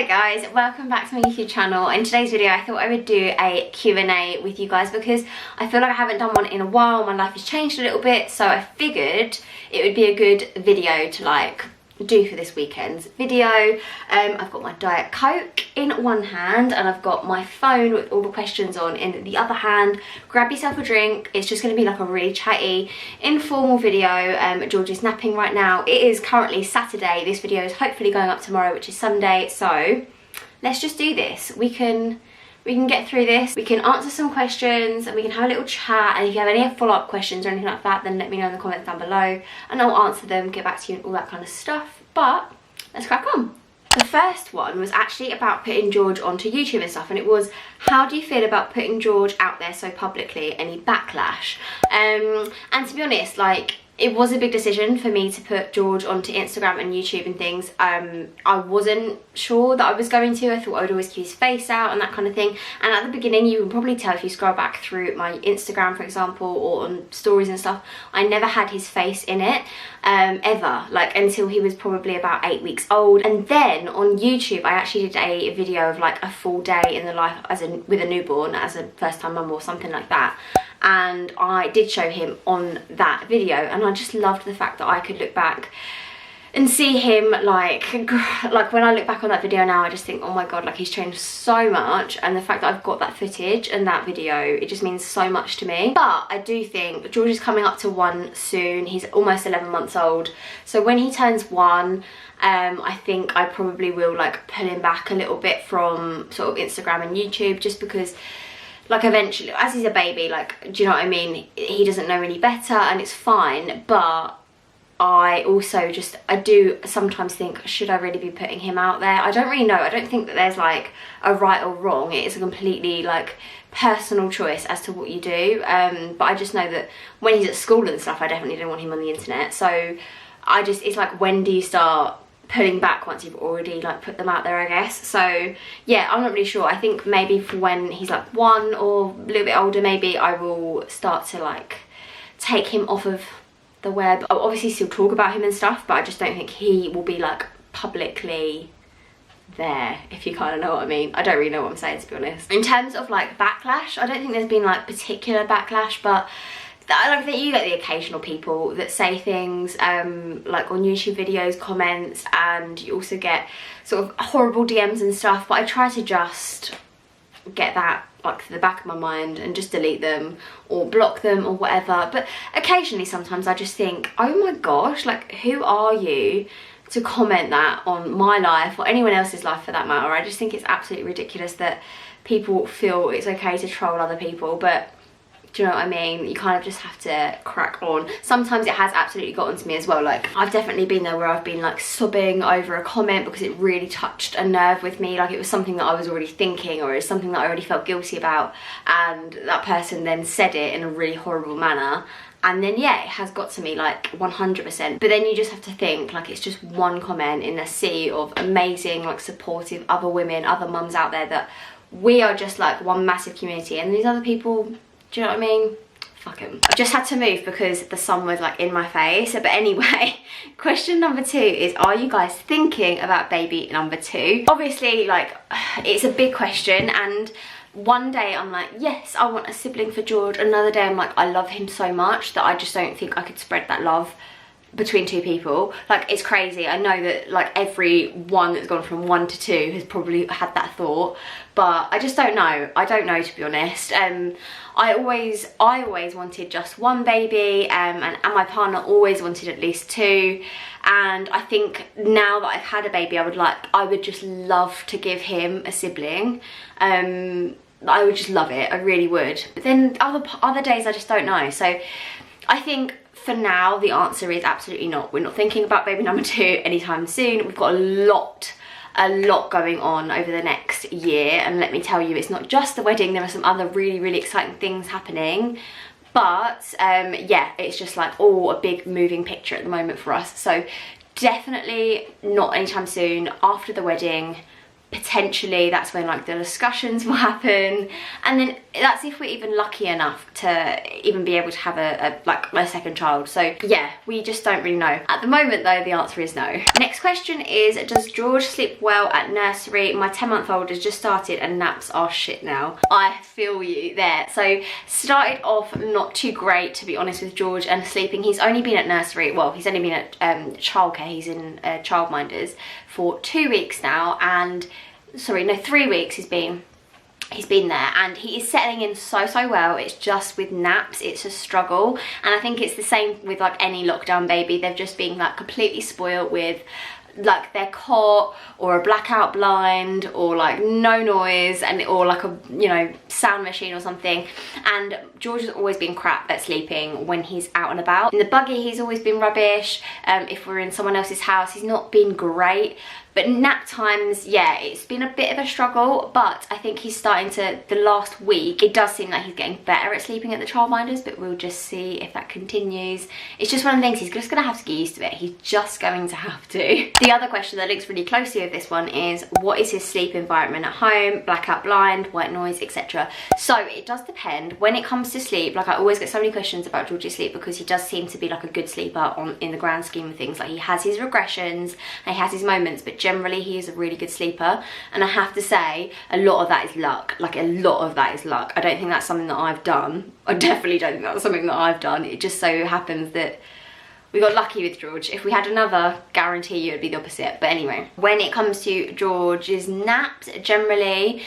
Hello guys, welcome back to my YouTube channel. In today's video I thought I would do a Q&A with you guys because I feel like I haven't done one in a while. My life has changed a little bit, so I figured it would be a good video to like do for this weekend's video. I've got my Diet Coke in one hand and I've got my phone with all the questions on in the other hand. Grab yourself a drink. It's just going to be like a really chatty, informal video. George is napping right now. It is currently Saturday. This video is hopefully going up tomorrow, which is Sunday. So let's just do this. We can get through this. We can answer some questions and we can have a little chat, and if you have any follow-up questions or anything like that, then let me know in the comments down below and I'll answer them, get back to you and all that kind of stuff. But let's crack on. The first one was actually about putting George onto YouTube and stuff, and it was, how do you feel about putting George out there so publicly? Any backlash? And to be honest, like, it was a big decision for me to put George onto Instagram and YouTube and things. I wasn't sure that I was going to. I thought I would always keep his face out and that kind of thing. And at the beginning, you can probably tell if you scroll back through my Instagram, for example, or on stories and stuff, I never had his face in it, ever, like until he was probably about 8 weeks old. And then on YouTube, I actually did a video of like a full day in the life with a newborn as a first-time mum or something like that. And I did show him on that video, and I just loved the fact that I could look back and see him like when I look back on that video now, I just think, oh my god, like he's changed so much. And the fact that I've got that footage and that video, it just means so much to me. But I do think George is coming up to 1 soon. He's almost 11 months old, so when he turns 1, I think I probably will like pull him back a little bit from sort of Instagram and YouTube, just because like eventually, as he's a baby, like, do you know what I mean, he doesn't know any better and it's fine. But I also just, I do sometimes think, should I really be putting him out there? I don't really know. I don't think that there's like a right or wrong. It is a completely like personal choice as to what you do. But I just know that when he's at school and stuff, I definitely don't want him on the internet. So I just, it's like, when do you start pulling back once you've already like put them out there, I guess? So yeah, I'm not really sure. I think maybe for when he's like 1 or a little bit older, maybe I will start to like take him off of the web. I'll obviously still talk about him and stuff, but I just don't think he will be like publicly there, if you kind of know what I mean. I don't really know what I'm saying, to be honest. In terms of like backlash, I don't think there's been like particular backlash, but I like that you get the occasional people that say things like on YouTube videos, comments, and you also get sort of horrible DMs and stuff, but I try to just get that like to the back of my mind and just delete them or block them or whatever. But occasionally, sometimes I just think, oh my gosh, like, who are you to comment that on my life or anyone else's life for that matter? I just think it's absolutely ridiculous that people feel it's okay to troll other people. But do you know what I mean? You kind of just have to crack on. Sometimes it has absolutely gotten to me as well. Like, I've definitely been there where I've been like sobbing over a comment because it really touched a nerve with me. Like, it was something that I was already thinking, or it was something that I already felt guilty about, and that person then said it in a really horrible manner. And then yeah, it has got to me like 100%. But then you just have to think, like, it's just one comment in a sea of amazing, like, supportive other women, other mums out there, that we are just like one massive community, and these other people, do you know what I mean? Fuck him. I just had to move because the sun was like in my face. But anyway, question number 2 is, are you guys thinking about baby number 2? Obviously, like, it's a big question, and one day I'm like, yes, I want a sibling for George. Another day I'm like, I love him so much that I just don't think I could spread that love between 2 people. Like, it's crazy. I know that like every one that's gone from 1 to 2 has probably had that thought, but I just don't know. I don't know, to be honest. I always wanted just 1 baby, and my partner always wanted at least 2. And I think now that I've had a baby, I would just love to give him a sibling. I would just love it. I really would. But then other days I just don't know. So I think for now the answer is absolutely not. We're not thinking about baby number 2 anytime soon. We've got a lot going on over the next year, and let me tell you, it's not just the wedding. There are some other really exciting things happening, but yeah, it's just like all a big moving picture at the moment for us. So definitely not anytime soon. After the wedding, potentially that's when like the discussions will happen, and then that's if we're even lucky enough to even be able to have a second child. So yeah, we just don't really know. At the moment though, the answer is no. Next question is, does George sleep well at nursery? My 10-month-old has just started and naps are shit now. I feel you there. So started off not too great, to be honest, with George and sleeping. He's only been at nursery, well, he's only been at childcare, he's in childminders for 2 weeks now, and sorry, no, 3 weeks he's been there, and he is settling in so well. It's just with naps, it's a struggle, and I think it's the same with like any lockdown baby. They've just been like completely spoiled with like their cot or a blackout blind or like no noise, and or like a, you know, sound machine or something. And George has always been crap at sleeping when he's out and about. In the buggy he's always been rubbish. If we're in someone else's house he's not been great. But nap times, yeah, it's been a bit of a struggle, but I think he's starting to, the last week, it does seem like he's getting better at sleeping at the childminders, but we'll just see if that continues. It's just one of the things, he's just gonna have to get used to it. He's just going to have to. The other question that links really closely with this one is, what is his sleep environment at home? Blackout blind, white noise, etc. So it does depend. When it comes to sleep, like I always get so many questions about George's sleep, because he does seem to be like a good sleeper in the grand scheme of things. Like he has his regressions and he has his moments, but generally he is a really good sleeper, and I have to say a lot of that is luck. Like a lot of that is luck. I don't think that's something that I've done. I definitely don't think that's something that I've done. It just so happens that we got lucky with George. If we had another, guarantee you it'd be the opposite. But anyway, when it comes to George's naps, generally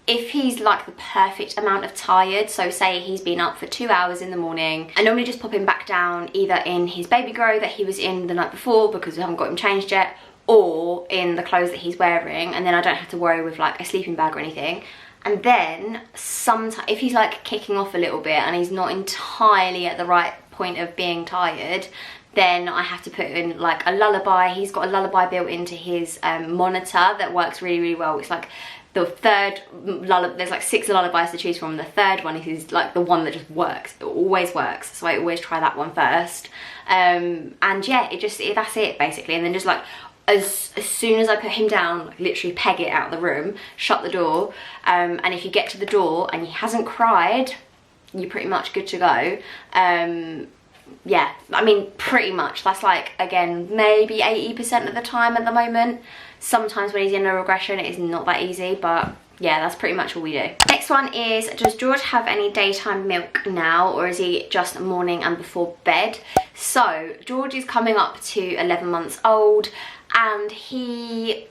if he's like the perfect amount of tired, so say he's been up for 2 hours in the morning, I normally just pop him back down either in his baby grow that he was in the night before because we haven't got him changed yet, or in the clothes that he's wearing, and then I don't have to worry with like a sleeping bag or anything. And then sometimes if he's like kicking off a little bit and he's not entirely at the right point of being tired, then I have to put in like a lullaby. He's got a lullaby built into his monitor that works really well. It's like the third lullaby, there's like 6 lullabies to choose from. The third one is like the one that just works. It always works, so I always try that one first. And yeah, that's it basically. And then just like as soon as I put him down, like literally peg it out of the room, shut the door, and if you get to the door and he hasn't cried, you're pretty much good to go. Yeah, I mean pretty much. That's like, again, maybe 80% of the time at the moment. Sometimes when he's in a regression it is not that easy, but yeah, that's pretty much all we do. Next one is, does George have any daytime milk now, or is he just morning and before bed? So George is coming up to 11 months old, and he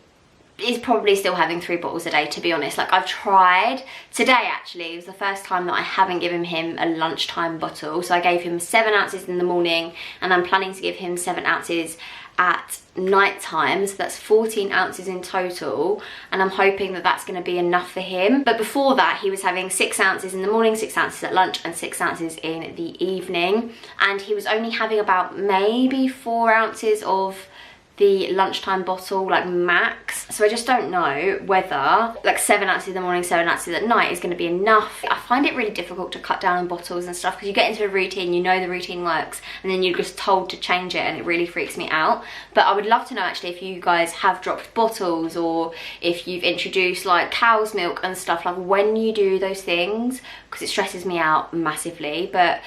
is probably still having 3 bottles a day, to be honest. Like I've tried. Today actually was the first time that I haven't given him a lunchtime bottle. So I gave him 7 ounces in the morning, and I'm planning to give him 7 ounces at night time, so that's 14 ounces in total, and I'm hoping that that's going to be enough for him. But before that he was having 6 ounces in the morning, 6 ounces at lunch, and 6 ounces in the evening, and he was only having about maybe 4 ounces of the lunchtime bottle, like max. So I just don't know whether like 7 ounces in the morning, 7 ounces at night is going to be enough. I find it really difficult to cut down on bottles and stuff, because you get into a routine, you know the routine works, and then you're just told to change it, and it really freaks me out. But I would love to know actually if you guys have dropped bottles, or if you've introduced like cow's milk and stuff, like when you do those things, because it stresses me out massively. But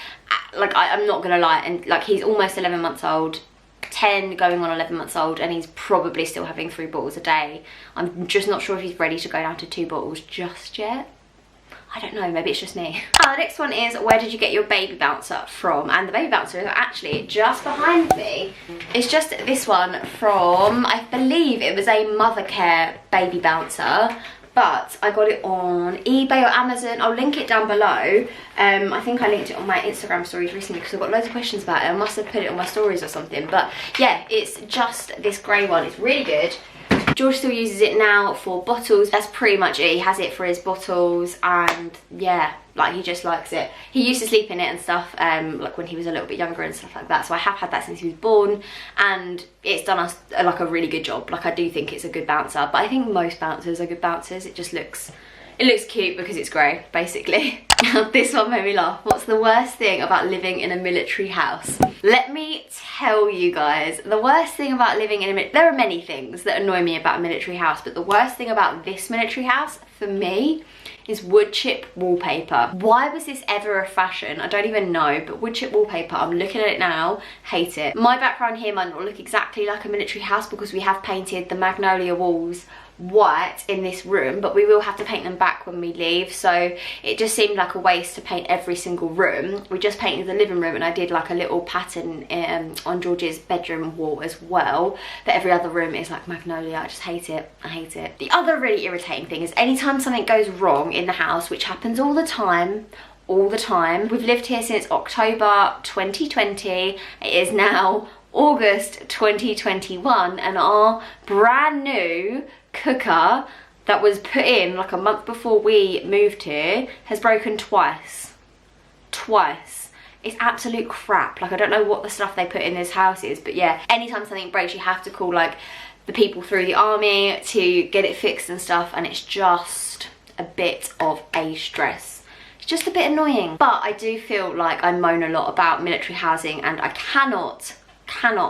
like I'm not gonna lie, and like he's almost 11 months old, 10 going on 11 months old, and he's probably still having 3 bottles a day. I'm just not sure if he's ready to go down to 2 bottles just yet. I don't know, maybe it's just me. The next one is, where did you get your baby bouncer from? And the baby bouncer is actually just behind me. It's just this one from, I believe it was a Mothercare baby bouncer, but I got it on eBay or Amazon. I'll link it down below. I think I linked it on my Instagram stories recently because I've got loads of questions about it. I must have put it on my stories or something. But yeah, it's just this grey one. It's really good. George still uses it now for bottles. That's pretty much it. He has it for his bottles, and yeah, like he just likes it. He used to sleep in it and stuff, like when he was a little bit younger and stuff like that. So I have had that since he was born, and it's done us like a really good job. Like I do think it's a good bouncer, but I think most bouncers are good bouncers. It just looks, it looks cute because it's grey, basically. This one made me laugh. What's the worst thing about living in a military house? Let me tell you guys, the worst thing about living in a there are many things that annoy me about a military house, but the worst thing about this military house for me is wood chip wallpaper. Why was this ever a fashion? I don't even know, but wood chip wallpaper, I'm looking at it now, hate it. My background here might not look exactly like a military house because we have painted the magnolia walls white in this room, but we will have to paint them back when we leave, so it just seemed like a waste to paint every single room. We just painted the living room and I did like a little pattern on George's bedroom wall as well, but every other room is like magnolia. I just hate it. I hate it. The other really irritating thing is anytime something goes wrong in the house, which happens all the time, we've lived here since October 2020, it is now August 2021, and our brand new cooker that was put in like a month before we moved here has broken twice. It's absolute crap. Like, I don't know what the stuff they put in this house is, but yeah, anytime something breaks you have to call like the people through the army to get it fixed and stuff, and it's just a bit of a stress. It's just a bit annoying. But I do feel like I moan a lot about military housing, and I cannot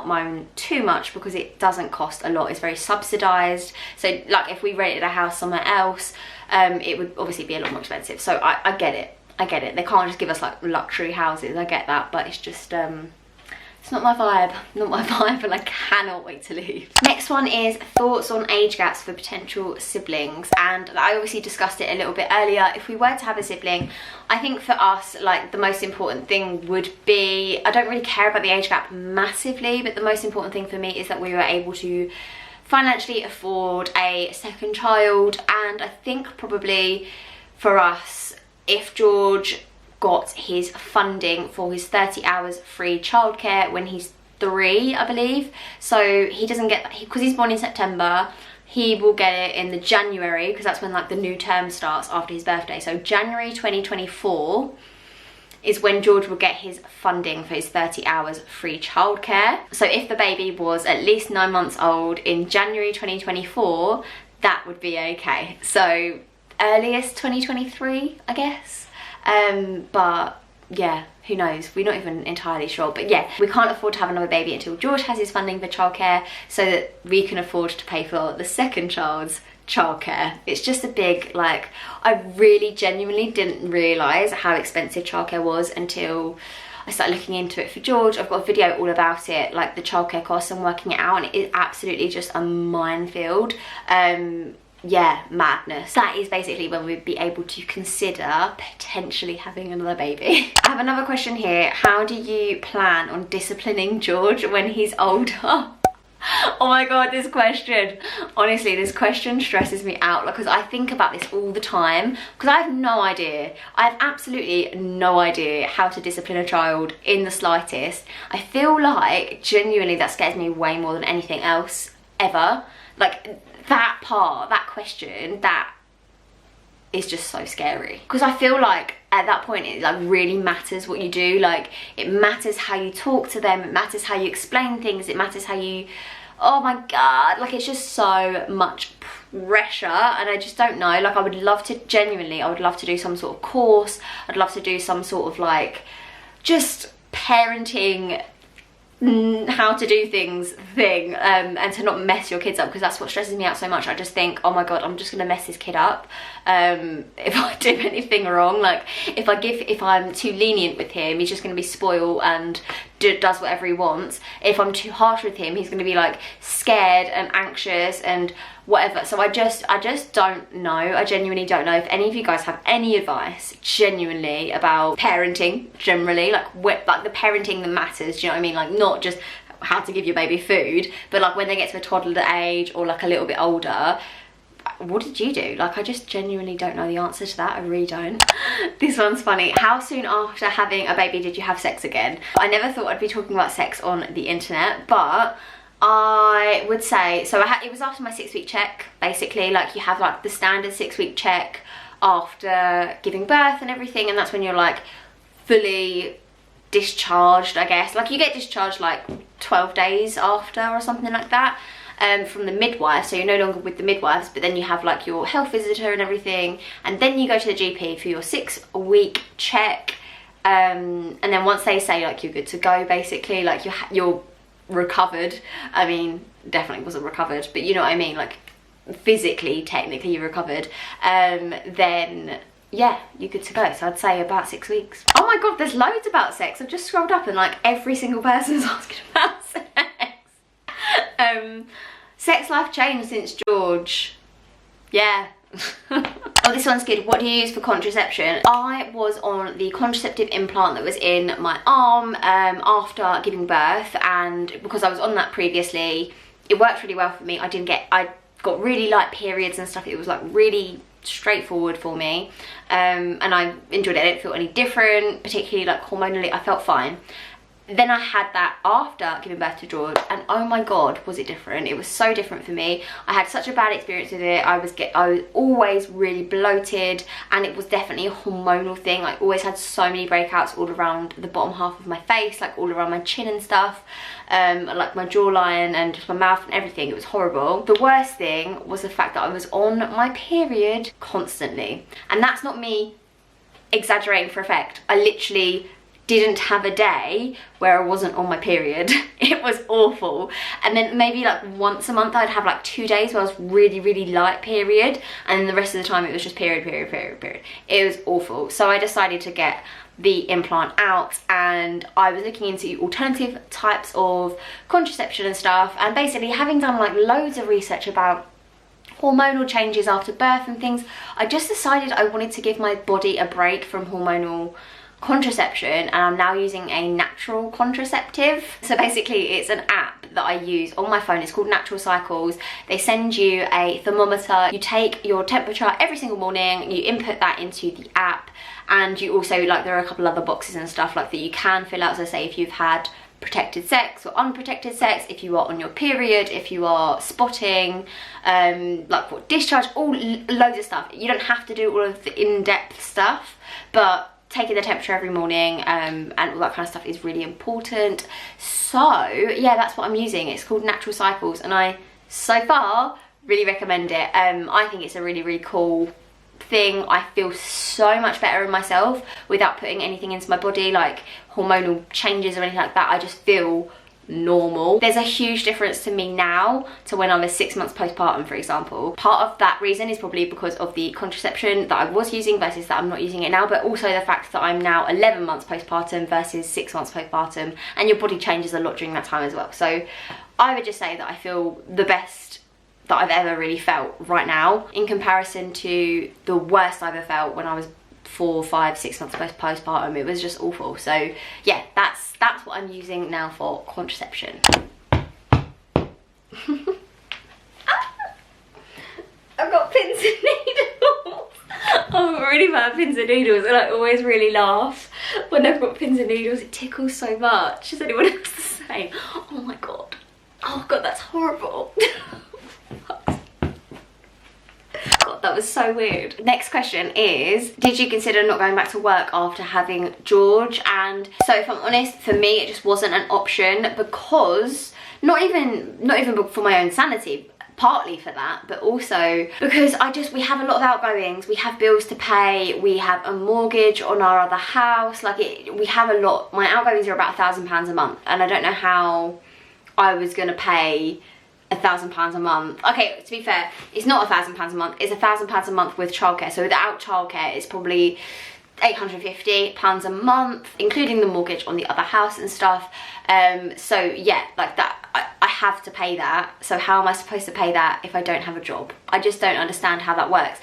moan too much because it doesn't cost a lot. It's very subsidized, so like if we rented a house somewhere else, it would obviously be a lot more expensive. So I get it. They can't just give us like luxury houses, I get that, but it's just it's not my vibe, and I cannot wait to leave. Next one is thoughts on age gaps for potential siblings, and I obviously discussed it a little bit earlier. If we were to have a sibling, I think for us, like, the most important thing would be, I don't really care about the age gap massively, but the most important thing for me is that we were able to financially afford a second child. And I think probably for us, if George got his funding for his 30 hours free childcare when he's 3, I believe, so he doesn't get that because he's born in September, he will get it in the January, because that's when like the new term starts after his birthday. So January 2024 is when George will get his funding for his 30 hours free childcare. So if the baby was at least 9 months old in January 2024, that would be okay. So earliest 2023, I guess. But yeah, who knows, we're not even entirely sure. But yeah, we can't afford to have another baby until George has his funding for childcare, so that we can afford to pay for the second child's childcare. It's just a big, like, I really genuinely didn't realise how expensive childcare was until I started looking into it for George. I've got a video all about it, like the childcare costs and working it out, and it is absolutely just a minefield. Yeah, madness. That is basically when we'd be able to consider potentially having another baby. I have another question here. How do you plan on disciplining George when he's older? Oh my god, this question. Honestly, this question stresses me out, because I think about this all the time, because I have no idea. I have absolutely no idea how to discipline a child in the slightest. I feel like genuinely that scares me way more than anything else ever. Like, that part, that question, that is just so scary, because I feel like at that point it like really matters what you do. Like, it matters how you talk to them, it matters how you explain things, it matters how you, oh my god, like, it's just so much pressure. And I just don't know, like, I would love to, genuinely, I would love to do some sort of course. I'd love to do some sort of like just parenting, how to do things thing, and to not mess your kids up, because that's what stresses me out so much. I just think, oh my god, I'm just gonna mess this kid up if I do anything wrong. Like, if I'm too lenient with him, he's just gonna be spoiled and does whatever he wants. If I'm too harsh with him, he's gonna be like scared and anxious and whatever. So I just don't know. I genuinely don't know. If any of you guys have any advice genuinely about parenting generally, like the parenting that matters, do you know what I mean? Like, not just how to give your baby food, but like when they get to a toddler age or like a little bit older, what did you do? Like, I just genuinely don't know the answer to that. I really don't. This one's funny. How soon after having a baby did you have sex again? I never thought I'd be talking about sex on the internet, but I would say, so it was after my 6-week check, basically. Like, you have like the standard 6-week check after giving birth and everything, and that's when you're like fully discharged, I guess. Like, you get discharged like 12 days after or something like that, from the midwife, so you're no longer with the midwives, but then you have like your health visitor and everything, and then you go to the GP for your 6-week check, and then once they say like you're good to go, basically, like you're recovered. I mean, definitely wasn't recovered, but you know what I mean, like physically, technically you're recovered, then yeah, you're good to go. So I'd say about 6 weeks. Oh my god, there's loads about sex. I've just scrolled up and like every single person's asking about sex. Sex life changed since George. Yeah. Oh, this one's good. What do you use for contraception? I was on the contraceptive implant that was in my arm after giving birth, and because I was on that previously, it worked really well for me. I got really light periods and stuff. It was like really straightforward for me, and I enjoyed it. I didn't feel any different, particularly like hormonally. I felt fine. Then I had that after giving birth to George, and oh my god, was it different. It was so different for me. I had such a bad experience with it. I was always really bloated, and it was definitely a hormonal thing. I always had so many breakouts all around the bottom half of my face, like all around my chin and stuff, like my jawline and just my mouth and everything. It was horrible. The worst thing was the fact that I was on my period constantly, and that's not me exaggerating for effect. I literally didn't have a day where I wasn't on my period. It was awful. And then maybe like once a month I'd have like 2 days where I was really light period, and then the rest of the time it was just period. It was awful. So I decided to get the implant out, and I was looking into alternative types of contraception and stuff, and basically having done like loads of research about hormonal changes after birth and things, I just decided I wanted to give my body a break from hormonal contraception, and I'm now using a natural contraceptive. So basically it's an app that I use on my phone. It's called Natural Cycles. They send you a thermometer, you take your temperature every single morning, you input that into the app, and you also, like, there are a couple other boxes and stuff like that you can fill out. So say if you've had protected sex or unprotected sex, if you are on your period, if you are spotting, like what discharge, all loads of stuff. You don't have to do all of the in-depth stuff, but taking the temperature every morning and all that kind of stuff is really important. So yeah, that's what I'm using. It's called Natural Cycles, and I so far really recommend it. I think it's a really cool thing. I feel so much better in myself without putting anything into my body, like hormonal changes or anything like that. I just feel normal. There's a huge difference to me now to when I was 6 months postpartum, for example. Part of that reason is probably because of the contraception that I was using versus that I'm not using it now, but also the fact that I'm now 11 months postpartum versus 6 months postpartum, and your body changes a lot during that time as well. So I would just say that I feel the best that I've ever really felt right now in comparison to the worst I've ever felt when I was 4, 5, 6 months postpartum. It was just awful. So yeah, that's what I'm using now for contraception. I've got pins and needles. I'm really bad at pins and needles, and I always really laugh when I've got pins and needles. It tickles so much. Has anyone else the same? Oh my god. Oh god, that's horrible. God, that was so weird. Next question is, did you consider not going back to work after having George? And so if I'm honest, for me it just wasn't an option, because not even for my own sanity, partly for that, but also because we have a lot of outgoings. We have bills to pay, we have a mortgage on our other house, like we have a lot. My outgoings are about £1,000 a month, and I don't know how I was gonna pay £1,000 a month. Okay, to be fair, it's not £1,000 a month, it's £1,000 a month with childcare. So without childcare, it's probably £850 a month, including the mortgage on the other house and stuff. So yeah, like that, I have to pay that. So how am I supposed to pay that if I don't have a job? I just don't understand how that works.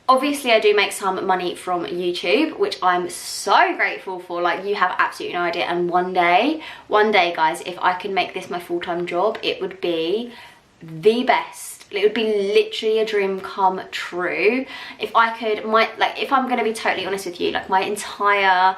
Obviously I do make some money from YouTube, which I'm so grateful for. Like, you have absolutely no idea. And one day guys, if I can make this my full-time job, it would be the best. It would be literally a dream come true. If I could, if I'm gonna be totally honest with you, like my entire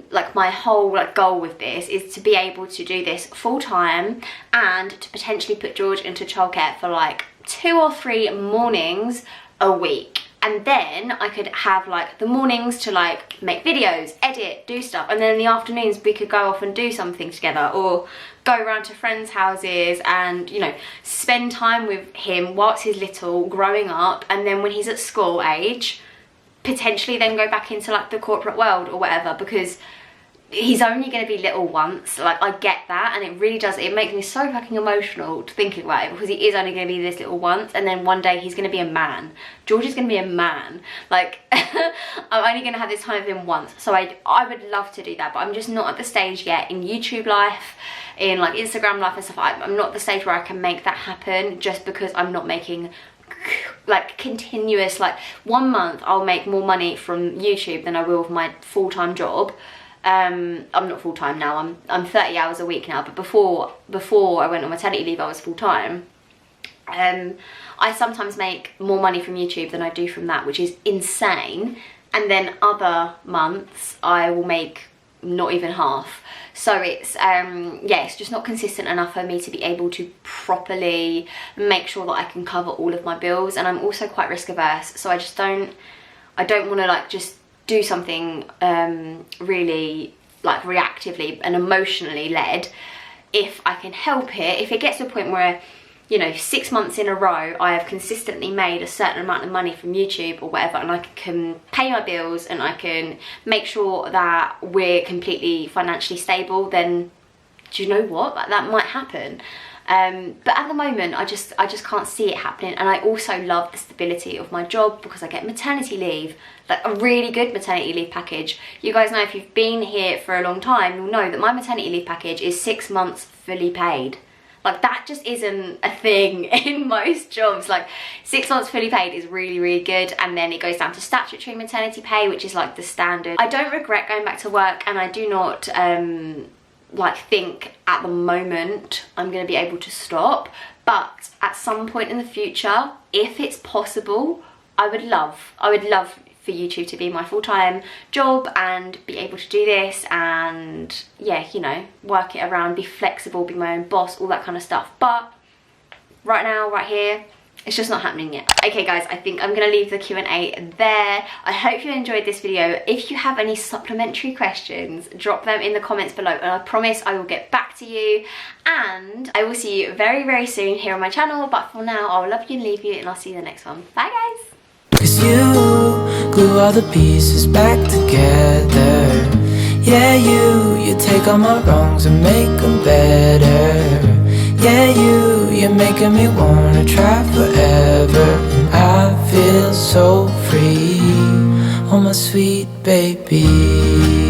like my whole goal with this is to be able to do this full-time and to potentially put George into childcare for like 2 or 3 mornings a week. And then I could have like the mornings to like make videos, edit, do stuff, and then in the afternoons we could go off and do something together, or go around to friends' houses and, you know, spend time with him whilst he's little, growing up, and then when he's at school age, potentially then go back into like the corporate world or whatever, because he's only going to be little once. Like, I get that, and it really does, it makes me so fucking emotional to thinking about it, because he is only going to be this little once, and then one day he's going to be a man. George is going to be a man. Like, I'm only going to have this time with him once, so I would love to do that, but I'm just not at the stage yet in YouTube life, in like Instagram life and stuff. I'm not at the stage where I can make that happen, just because I'm not making like continuous, like 1 month I'll make more money from YouTube than I will with my full-time job. I'm not full-time now, I'm 30 hours a week now, but before I went on maternity leave I was full-time. I sometimes make more money from YouTube than I do from that, which is insane, and then other months I will make not even half. So it's yeah, it's just not consistent enough for me to be able to properly make sure that I can cover all of my bills, and I'm also quite risk averse, so I don't want to like just do something really like reactively and emotionally led if I can help it. If it gets to a point where, you know, 6 months in a row I have consistently made a certain amount of money from YouTube or whatever, and I can pay my bills and I can make sure that we're completely financially stable, then do you know what, that might happen. But at the moment I just can't see it happening, and I also love the stability of my job because I get maternity leave, like a really good maternity leave package. You guys know, if you've been here for a long time, you'll know that my maternity leave package is 6 months fully paid. Like, that just isn't a thing in most jobs. Like, 6 months fully paid is really, really good, and then it goes down to statutory maternity pay, which is like the standard. I don't regret going back to work, and I do not like think at the moment I'm going to be able to stop, but at some point in the future, if it's possible, I would love for YouTube to be my full-time job and be able to do this, and yeah, you know, work it around, be flexible, be my own boss, all that kind of stuff. But right now, right here, it's just not happening yet. Okay guys, I think I'm gonna leave the Q&A there. I hope you enjoyed this video. If you have any supplementary questions, drop them in the comments below, and I promise I will get back to you, and I will see you very, very soon here on my channel. But for now, I'll love you and leave you, and I'll see you in the next one. Bye guys. 'Cause you glue all the pieces back together. Yeah, you take all my wrongs and make them better. Yeah, you're making me wanna try forever, and I feel so free. Oh my sweet baby.